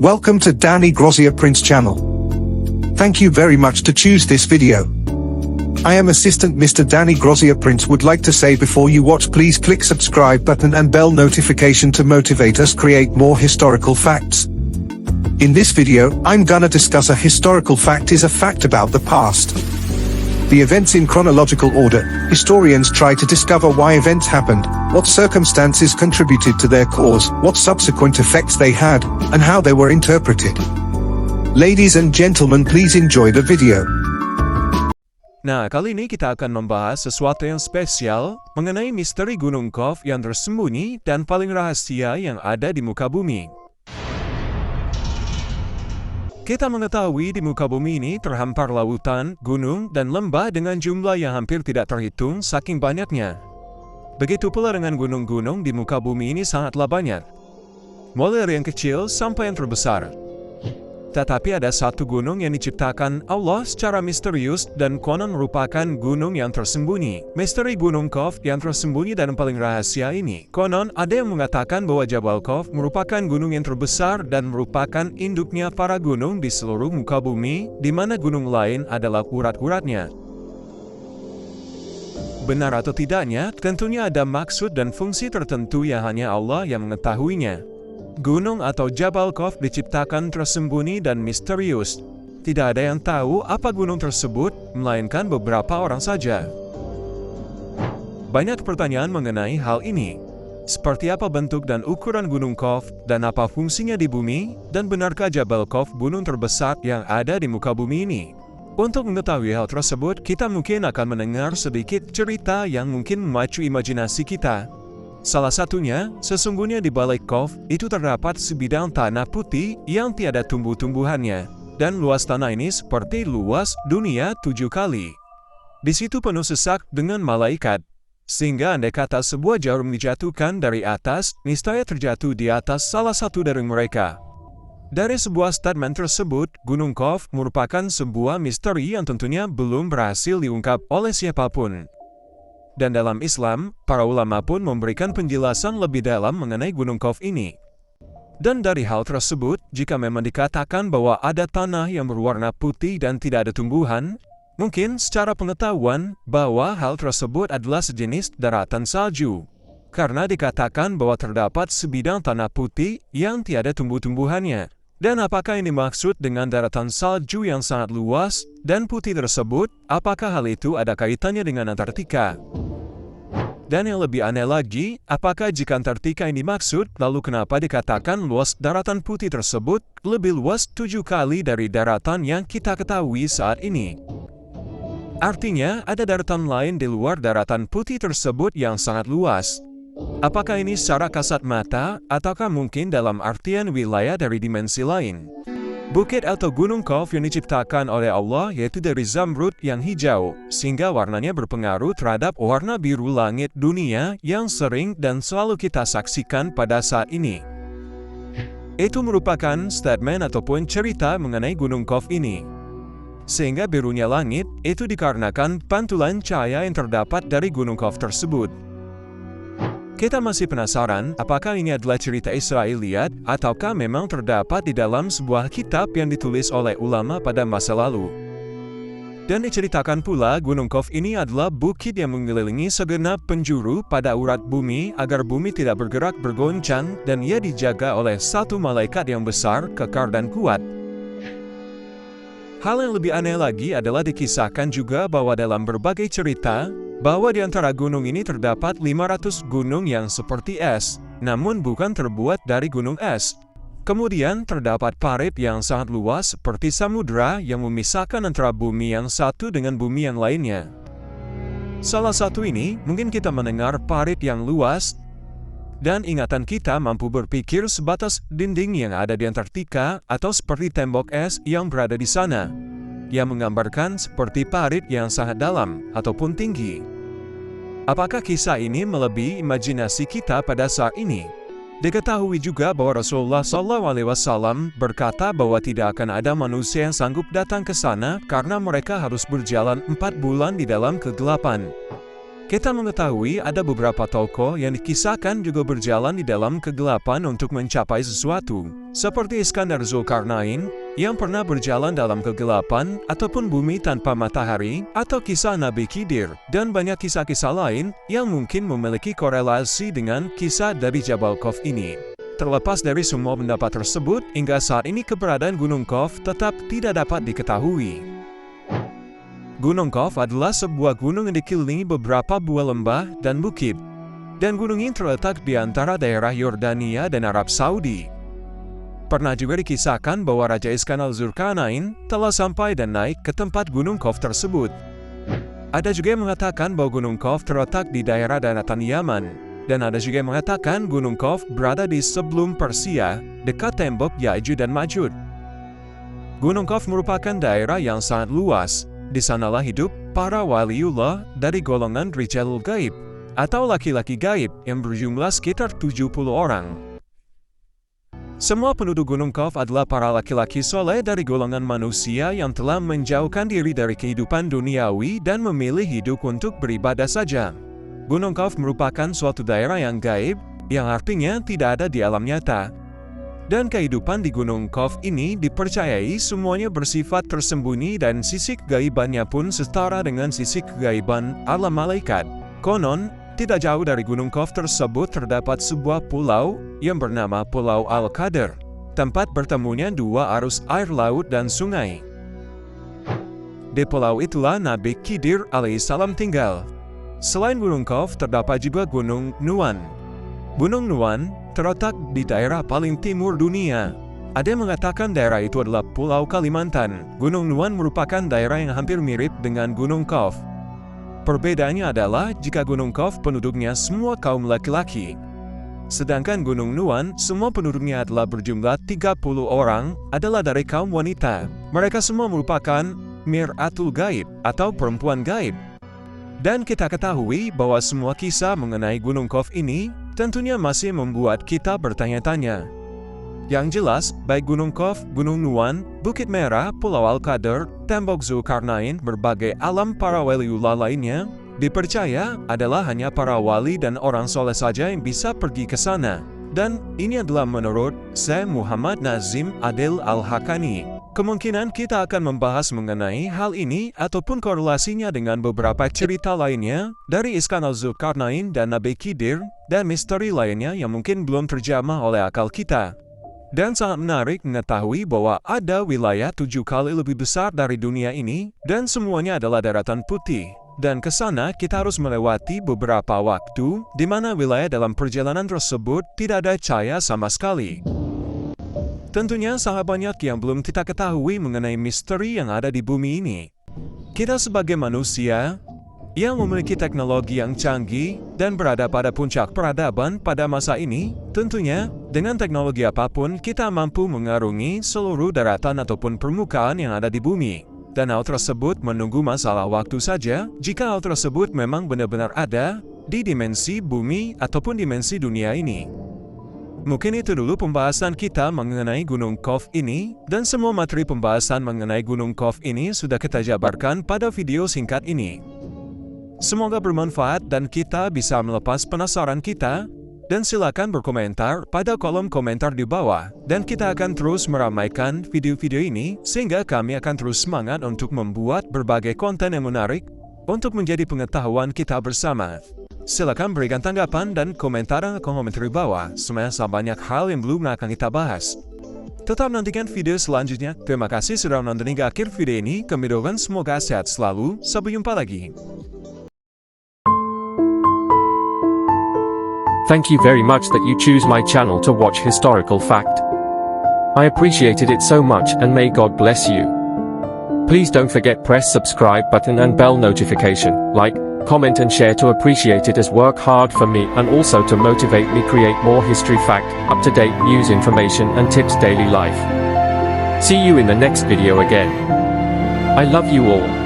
Welcome to Danny Grozia Prince channel. Thank you very much to choose this video. I am Assistant Mr. Danny Grozia Prince would like to say before you watch please click subscribe button and bell notification to motivate us create more historical facts. In this video, I'm gonna discuss a historical fact is a fact about the past. The events in chronological order, historians try to discover why events happened, what circumstances contributed to their cause, what subsequent effects they had, and how they were interpreted. Ladies and gentlemen, please enjoy the video. Nah, kali ini kita akan membahas sesuatu yang spesial mengenai misteri Gunung Kov yang tersembunyi dan paling rahasia yang ada di muka bumi. Kita mengetahui di muka bumi ini terhampar lautan, gunung, dan lembah dengan jumlah yang hampir tidak terhitung saking banyaknya. Begitu pula dengan gunung-gunung di muka bumi ini sangatlah banyak. Mulai dari yang kecil sampai yang terbesar. Tetapi ada satu gunung yang diciptakan Allah secara misterius dan konon merupakan gunung yang tersembunyi. Misteri Gunung Kov yang tersembunyi dan paling rahasia ini. Konon ada yang mengatakan bahwa Jabal Kov merupakan gunung yang terbesar dan merupakan induknya para gunung di seluruh muka bumi, di mana gunung lain adalah urat-uratnya. Benar atau tidaknya, tentunya ada maksud dan fungsi tertentu yang hanya Allah yang mengetahuinya. Gunung atau Jabal Kov diciptakan tersembunyi dan misterius. Tidak ada yang tahu apa gunung tersebut, melainkan beberapa orang saja. Banyak pertanyaan mengenai hal ini. Seperti apa bentuk dan ukuran Gunung Kov, dan apa fungsinya di bumi, dan benarkah Jabal Kov gunung terbesar yang ada di muka bumi ini? Untuk mengetahui hal tersebut, kita mungkin akan mendengar sedikit cerita yang mungkin memacu imajinasi kita. Salah satunya, sesungguhnya di balik Kov itu terdapat sebidang tanah putih yang tiada tumbuh-tumbuhannya. Dan luas tanah ini seperti luas dunia 7 kali. Di situ penuh sesak dengan malaikat. Sehingga andai kata sebuah jarum dijatuhkan dari atas, niscaya terjatuh di atas salah satu dari mereka. Dari sebuah statement tersebut, Gunung Kov merupakan sebuah misteri yang tentunya belum berhasil diungkap oleh siapapun. Dan dalam Islam, para ulama pun memberikan penjelasan lebih dalam mengenai Gunung Kov ini. Dan dari hal tersebut, jika memang dikatakan bahwa ada tanah yang berwarna putih dan tidak ada tumbuhan, mungkin secara pengetahuan bahwa hal tersebut adalah sejenis daratan salju. Karena dikatakan bahwa terdapat sebidang tanah putih yang tiada tumbuh-tumbuhannya. Dan apakah ini maksud dengan daratan salju yang sangat luas dan putih tersebut? Apakah hal itu ada kaitannya dengan Antartika? Dan yang lebih aneh lagi, apakah jika Antartika ini dimaksud, lalu kenapa dikatakan luas daratan putih tersebut lebih luas 7 kali dari daratan yang kita ketahui saat ini? Artinya, ada daratan lain di luar daratan putih tersebut yang sangat luas. Apakah ini secara kasat mata, ataukah mungkin dalam artian wilayah dari dimensi lain? Bukit atau Gunung Kov yang diciptakan oleh Allah yaitu dari zamrud yang hijau, sehingga warnanya berpengaruh terhadap warna biru langit dunia yang sering dan selalu kita saksikan pada saat ini. Itu merupakan statement ataupun cerita mengenai Gunung Kov ini. Sehingga birunya langit itu dikarenakan pantulan cahaya yang terdapat dari Gunung Kov tersebut. Kita masih penasaran apakah ini adalah cerita Israiliyat ataukah memang terdapat di dalam sebuah kitab yang ditulis oleh ulama pada masa lalu. Dan diceritakan pula Gunung Kov ini adalah bukit yang mengelilingi segenap penjuru pada urat bumi agar bumi tidak bergerak bergoncang dan ia dijaga oleh satu malaikat yang besar, kekar dan kuat. Hal yang lebih aneh lagi adalah dikisahkan juga bahwa dalam berbagai cerita, bahwa di antara gunung ini terdapat 500 gunung yang seperti es, namun bukan terbuat dari gunung es. Kemudian terdapat parit yang sangat luas seperti samudra yang memisahkan antara bumi yang satu dengan bumi yang lainnya. Salah satu ini, mungkin kita mendengar parit yang luas, dan ingatan kita mampu berpikir sebatas dinding yang ada di Antartika atau seperti tembok es yang berada di sana, yang menggambarkan seperti parit yang sangat dalam ataupun tinggi. Apakah kisah ini melebihi imajinasi kita pada saat ini? Diketahui juga bahwa Rasulullah SAW berkata bahwa tidak akan ada manusia yang sanggup datang ke sana karena mereka harus berjalan 4 bulan di dalam kegelapan. Kita mengetahui ada beberapa tokoh yang dikisahkan juga berjalan di dalam kegelapan untuk mencapai sesuatu, seperti Iskandar Zulkarnain, yang pernah berjalan dalam kegelapan ataupun bumi tanpa matahari, atau kisah Nabi Khidir, dan banyak kisah-kisah lain yang mungkin memiliki korelasi dengan kisah dari Jabal Khawf ini. Terlepas dari semua pendapat tersebut, hingga saat ini keberadaan Gunung Khawf tetap tidak dapat diketahui. Gunung Khawf adalah sebuah gunung yang dikelilingi beberapa buah lembah dan bukit, dan gunung ini terletak di antara daerah Yordania dan Arab Saudi. Pernah juga dikisahkan bahwa Raja Iskandar Zulkarnain telah sampai dan naik ke tempat Gunung Khawf tersebut. Ada juga yang mengatakan bahwa Gunung Khawf terletak di daerah daratan Yaman, dan ada juga yang mengatakan Gunung Khawf berada di sebelum Persia, dekat tembok Ya'juj dan Ma'juj. Gunung Khawf merupakan daerah yang sangat luas. Di sanalah hidup para waliullah dari golongan Rijalul Gaib, atau laki-laki gaib yang berjumlah sekitar 70 orang. Semua penduduk Gunung Khawf adalah para laki-laki soleh dari golongan manusia yang telah menjauhkan diri dari kehidupan duniawi dan memilih hidup untuk beribadah saja. Gunung Khawf merupakan suatu daerah yang gaib, yang artinya tidak ada di alam nyata. Dan kehidupan di Gunung Khawf ini dipercayai semuanya bersifat tersembunyi dan sisi kegaibannya pun setara dengan sisi kegaiban alam malaikat. Konon, tidak jauh dari Gunung Khawf tersebut terdapat sebuah pulau yang bernama Pulau Al-Qadr, tempat bertemunya dua arus air laut dan sungai. Di pulau itulah Nabi Khidir alaihissalam tinggal. Selain Gunung Khawf, terdapat juga Gunung Nuwan. Gunung Nuwan terletak di daerah paling timur dunia. Ada yang mengatakan daerah itu adalah Pulau Kalimantan. Gunung Nuwan merupakan daerah yang hampir mirip dengan Gunung Khawf. Perbedaannya adalah jika Gunung Khawf penduduknya semua kaum laki-laki. Sedangkan Gunung Nuwan semua penduduknya adalah berjumlah 30 orang adalah dari kaum wanita. Mereka semua merupakan Mir'atul Gaib atau perempuan gaib. Dan kita ketahui bahwa semua kisah mengenai Gunung Khawf ini tentunya masih membuat kita bertanya-tanya. Yang jelas, baik Gunung Khawf, Gunung Nuwan, Bukit Merah, Pulau Al-Qadr, Tembok Zulkarnain, berbagai alam para waliullah lainnya, dipercaya adalah hanya para wali dan orang soleh saja yang bisa pergi ke sana. Dan ini adalah menurut Syekh Muhammad Nazim Adil Al-Hakani. Kemungkinan kita akan membahas mengenai hal ini ataupun korelasinya dengan beberapa cerita lainnya dari Iskandar Zulkarnain dan Nabi Khidir dan misteri lainnya yang mungkin belum terjamah oleh akal kita. Dan sangat menarik mengetahui bahwa ada wilayah 7 kali lebih besar dari dunia ini dan semuanya adalah daratan putih. Dan ke sana kita harus melewati beberapa waktu di mana wilayah dalam perjalanan tersebut tidak ada cahaya sama sekali. Tentunya sangat banyak yang belum kita ketahui mengenai misteri yang ada di bumi ini. Kita sebagai manusia yang memiliki teknologi yang canggih dan berada pada puncak peradaban pada masa ini, tentunya dengan teknologi apapun kita mampu mengarungi seluruh daratan ataupun permukaan yang ada di bumi. Dan hal tersebut menunggu masalah waktu saja jika hal tersebut memang benar-benar ada di dimensi bumi ataupun dimensi dunia ini. Mungkin itu dulu pembahasan kita mengenai Gunung Khawf ini, dan semua materi pembahasan mengenai Gunung Khawf ini sudah kita jabarkan pada video singkat ini. Semoga bermanfaat dan kita bisa melepas penasaran kita, dan silakan berkomentar pada kolom komentar di bawah, dan kita akan terus meramaikan video-video ini sehingga kami akan terus semangat untuk membuat berbagai konten yang menarik untuk menjadi pengetahuan kita bersama. Silakan berikan tanggapan dan komentar di kolom komentar di bawah. Semuanya banyak hal yang belum akan kita bahas. Tetap nantikan video selanjutnya. Terima kasih sudah menonton hingga akhir video ini. Kami doakan semoga sehat selalu. Sampai jumpa lagi. Thank you very much that you choose my channel to watch historical fact. I appreciated it so much and may God bless you. Please don't forget press subscribe button and bell notification, like, comment and share to appreciate it as work hard for me and also to motivate me create more history fact, up-to-date news information and tips daily life. See you in the next video again. I love you all.